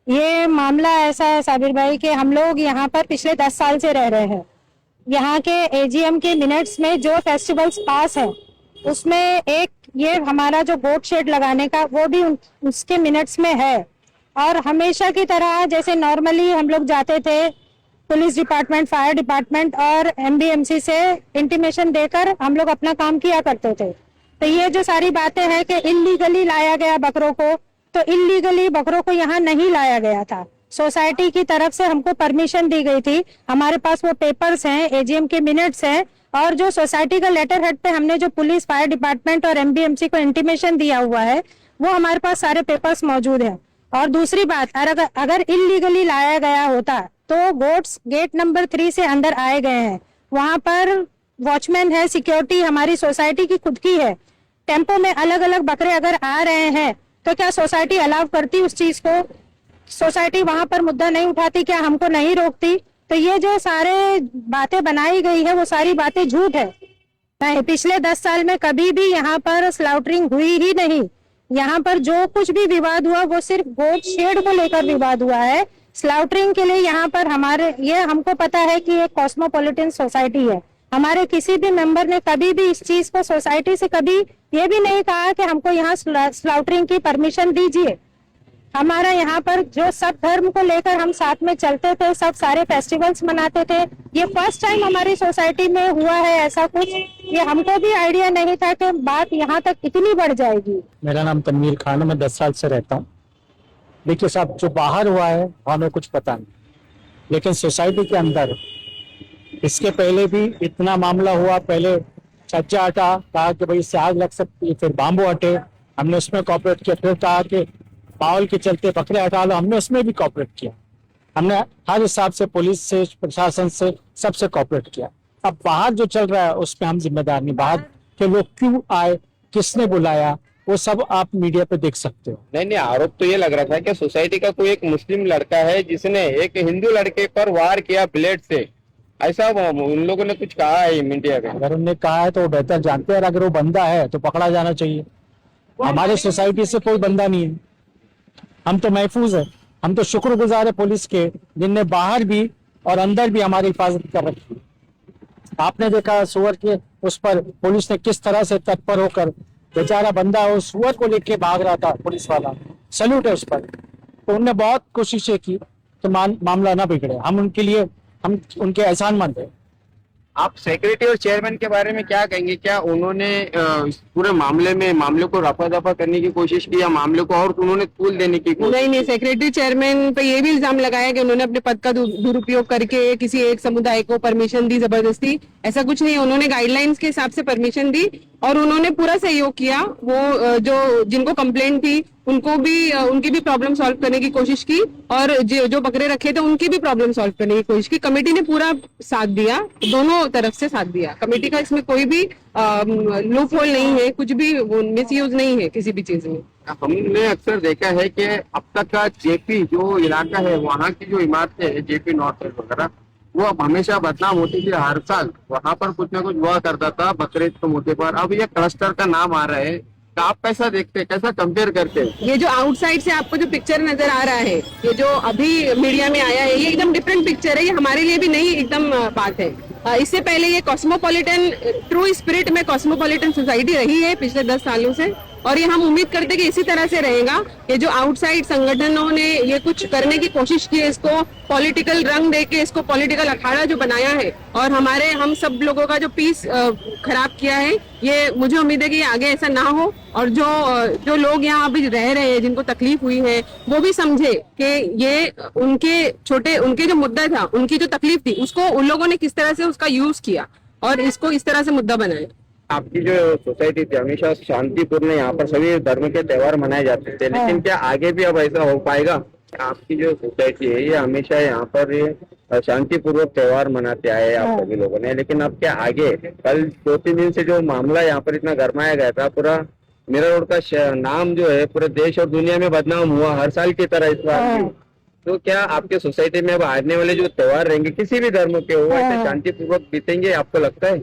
ये मामला ऐसा है साबिर भाई कि हम लोग यहाँ पर पिछले 10 साल से रह रहे हैं। यहाँ के एजीएम के मिनट्स में जो फेस्टिवल्स पास है उसमें एक ये हमारा जो गोट शेड लगाने का वो भी उसके मिनट्स में है। और हमेशा की तरह जैसे नॉर्मली हम लोग जाते थे पुलिस डिपार्टमेंट, फायर डिपार्टमेंट और एमबीएमसी से इंटीमेशन देकर हम लोग अपना काम किया करते थे। तो ये जो सारी बातें हैं कि इलीगली लाया गया बकरों को, तो इलीगली बकरों को यहाँ नहीं लाया गया था। सोसाइटी की तरफ से हमको परमिशन दी गई थी। हमारे पास वो पेपर्स हैं, एजीएम के मिनट्स हैं, और जो सोसाइटी का लेटर हेड पे हमने जो पुलिस, फायर डिपार्टमेंट और एमबीएमसी को इंटीमेशन दिया हुआ है वो हमारे पास सारे पेपर्स मौजूद हैं। और दूसरी बात, अगर इलीगली लाया गया होता तो गोट्स गेट नंबर 3 से अंदर आए गए हैं। वहां पर वॉचमैन है, सिक्योरिटी हमारी सोसाइटी की खुद की है। टेम्पो में अलग अलग बकरे अगर आ रहे हैं तो क्या सोसाइटी अलाउ करती उस चीज को? सोसाइटी वहां पर मुद्दा नहीं उठाती? क्या हमको नहीं रोकती? तो ये जो सारे बातें बनाई गई है वो सारी बातें झूठ है। नहीं, पिछले 10 साल में कभी भी यहाँ पर स्लाउटरिंग हुई ही नहीं। यहाँ पर जो कुछ भी विवाद हुआ वो सिर्फ गोट शेड को लेकर विवाद हुआ है। स्लाउटरिंग के लिए यहाँ पर हमारे ये हमको पता है कि एक कॉस्मोपॉलिटन सोसाइटी है। हमारे किसी भी मेंबर ने कभी भी इस चीज को सोसाइटी से कभी ये भी नहीं कहा कि हमको यहाँ स्लाउटरिंग की परमिशन दीजिए। हमारा यहाँ पर जो सब धर्म को लेकर हम साथ में चलते थे, सब सारे फेस्टिवल्स मनाते थे। ये फर्स्ट टाइम हमारी सोसाइटी में हुआ है ऐसा कुछ। ये हमको भी आइडिया नहीं था कि बात यहाँ तक इतनी बढ़ जाएगी। मेरा नाम तनवीर खान है, मैं 10 साल से रहता हूँ। देखिए साहब, जो बाहर हुआ है हमें कुछ पता नहीं, लेकिन सोसाइटी के अंदर इसके पहले भी इतना मामला हुआ। पहले छज्जा हटा, कहा कि भाई इससे आग लग सकती है, फिर बाम्बू हटे, हमने उसमें कॉपरेट किया। फिर कहा कि माहौल के चलते बकरे हटा लो, हमने उसमें भी कॉपरेट किया। हमने हर हिसाब से पुलिस से, प्रशासन से, सबसे कॉपरेट किया। अब बाहर जो चल रहा है उसमें हम जिम्मेदार नहीं। बाहर के लोग क्यों आए, किसने बुलाया, वो सब आप मीडिया पे देख सकते हो। नहीं, आरोप तो ये लग रहा था कि सोसाइटी का कोई एक मुस्लिम लड़का है जिसने एक हिंदू लड़के पर वार किया ब्लेड से, ऐसा उन लोगों ने कुछ कहा है मीडिया में। अगर उनने कहा है तो वो बेहतर जानते हैं, और अगर वो बंदा है तो पकड़ा जाना चाहिए। हमारे सोसाइटी से कोई बंदा नहीं है, हम तो महफूज है। हम तो शुक्रगुजार है पुलिस के, जिनने बाहर भी और अंदर भी हमारी हिफाजत कर रखी है। आपने देखा सुअर के उस पर पुलिस ने किस तरह से तत्पर होकर, बेचारा बंदा उस सुअर को लेके भाग रहा था, पुलिस वाला, सैल्यूट है उस पर। तो उनने बहुत कोशिशें की तो मामला ना बिगड़े। हम उनके लिए, हम उनके एहसानमंद है। आप सेक्रेटरी और चेयरमैन के बारे में क्या कहेंगे? क्या उन्होंने इस पूरे मामले को रफा दफा करने की कोशिश की या मामले को और उन्होंने तूल देने की कोशिश? नहीं, सेक्रेटरी चेयरमैन पे ये भी इल्जाम लगाया कि उन्होंने अपने पद का दुरुपयोग करके किसी एक समुदाय को परमिशन दी जबरदस्ती। ऐसा कुछ नहीं, उन्होंने गाइडलाइंस के हिसाब से परमिशन दी और उन्होंने पूरा सहयोग किया। वो जो जिनको कंप्लेंट थी उनको भी, उनकी भी प्रॉब्लम सॉल्व करने की कोशिश की, और जो बकरे रखे थे उनकी भी प्रॉब्लम सॉल्व करने की कोशिश की। कमेटी ने पूरा साथ दिया, दोनों तरफ से साथ दिया। कमेटी का इसमें कोई भी लूप होल नहीं है, कुछ भी मिसयूज नहीं है किसी भी चीज में। हमने अक्सर देखा है कि अब तक का जेपी जो इलाका है, वहाँ की जो इमारतें है, जेपी नॉर्थ वगैरह, वो अब हमेशा बदनाम होती थी। हर साल वहाँ पर कुछ ना कुछ हुआ करता था बकरीद के मौके पर। अब ये क्लस्टर का नाम आ रहा है, तो आप कैसा देखते हैं, कैसा कंपेयर करते हैं? ये जो आउटसाइड से आपको जो पिक्चर नजर आ रहा है, ये जो अभी मीडिया में आया है, ये एकदम डिफरेंट पिक्चर है। ये हमारे लिए भी नई एकदम बात है। इससे पहले ये कॉस्मोपॉलिटन, ट्रू स्पिरिट में कॉस्मोपॉलिटन सोसाइटी रही है पिछले 10 सालों से, और ये हम उम्मीद करते हैं कि इसी तरह से रहेगा। ये जो आउटसाइड संगठनों ने ये कुछ करने की कोशिश की है, इसको पॉलिटिकल रंग देके, इसको पॉलिटिकल अखाड़ा जो बनाया है और हम सब लोगों का जो पीस खराब किया है, ये मुझे उम्मीद है कि आगे ऐसा ना हो। और जो लोग यहाँ अभी रह रहे हैं, जिनको तकलीफ हुई है, वो भी समझे कि ये उनके जो मुद्दा था, उनकी जो तकलीफ थी, उसको उन लोगों ने किस तरह से उसका यूज किया और इसको इस तरह से मुद्दा बनाया। आपकी जो सोसाइटी थी हमेशा शांतिपूर्ण, यहाँ पर सभी धर्म के त्योहार मनाए जाते थे, लेकिन क्या आगे भी अब ऐसा हो पाएगा? आपकी जो सोसाइटी है ये हमेशा यहाँ पर शांतिपूर्वक त्योहार मनाते आए आप सभी लोगों ने, लेकिन अब क्या आगे? कल 2-3 दिन से जो मामला यहाँ पर इतना गरमाया गया था, पूरा मीरा रोड का नाम जो है पूरे देश और दुनिया में बदनाम हुआ, हर साल की तरह इस बार भी। तो क्या आपके सोसाइटी में अब आने वाले जो त्योहार रहेंगे किसी भी धर्म के हो, ऐसे शांतिपूर्वक बीतेंगे, आपको लगता है?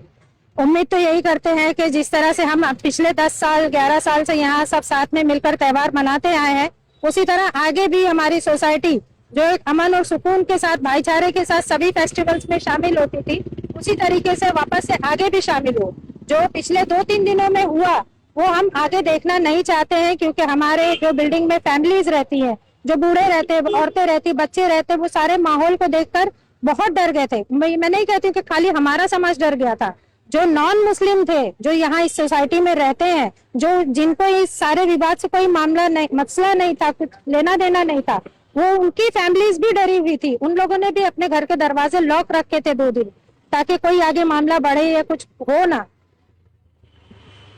उम्मीद तो यही करते हैं कि जिस तरह से हम पिछले 10 साल, 11 साल से यहाँ सब साथ में मिलकर त्योहार मनाते आए हैं, उसी तरह आगे भी हमारी सोसाइटी जो एक अमन और सुकून के साथ, भाईचारे के साथ सभी फेस्टिवल्स में शामिल होती थी, उसी तरीके से वापस से आगे भी शामिल हो। जो पिछले 2-3 दिनों में हुआ वो हम आगे देखना नहीं चाहते हैं, क्योंकि हमारे जो बिल्डिंग में फैमिलीज रहती हैं, जो बूढ़े रहते, औरतें रहती, बच्चे रहते, वो सारे माहौल को देखकर बहुत डर गए थे। मैं नहीं कहती कि खाली हमारा समाज डर गया था, जो नॉन मुस्लिम थे, जो यहाँ इस सोसाइटी में रहते हैं, जो जिनको इस सारे विवाद से कोई मसला नहीं था, कुछ लेना देना नहीं था, वो उनकी फैमिलीज भी डरी हुई थी। उन लोगों ने भी अपने घर के दरवाजे लॉक रखे थे 2 दिन, ताकि कोई आगे मामला बढ़े या कुछ हो ना।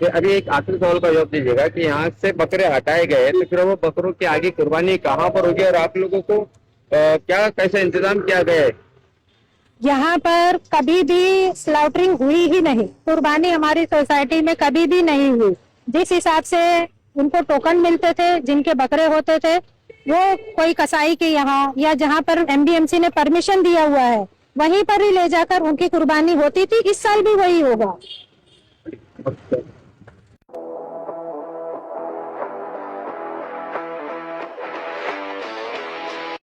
अभी एक आखिरी सवाल का जवाब दीजिएगा कि यहाँ से बकरे हटाए गए तो फिर वो बकरों की आगे कुर्बानी कहाँ पर होगी और आप लोगों को क्या कैसे इंतजाम किया गया है? यहाँ पर कभी भी स्लाउटरिंग हुई ही नहीं, कुर्बानी हमारी सोसाइटी में कभी भी नहीं हुई। जिस हिसाब से उनको टोकन मिलते थे, जिनके बकरे होते थे, वो कोई कसाई के यहाँ या जहाँ पर एमडीएमसी ने परमिशन दिया हुआ है वहीं पर ही ले जाकर उनकी कुर्बानी होती थी। इस साल भी वही होगा।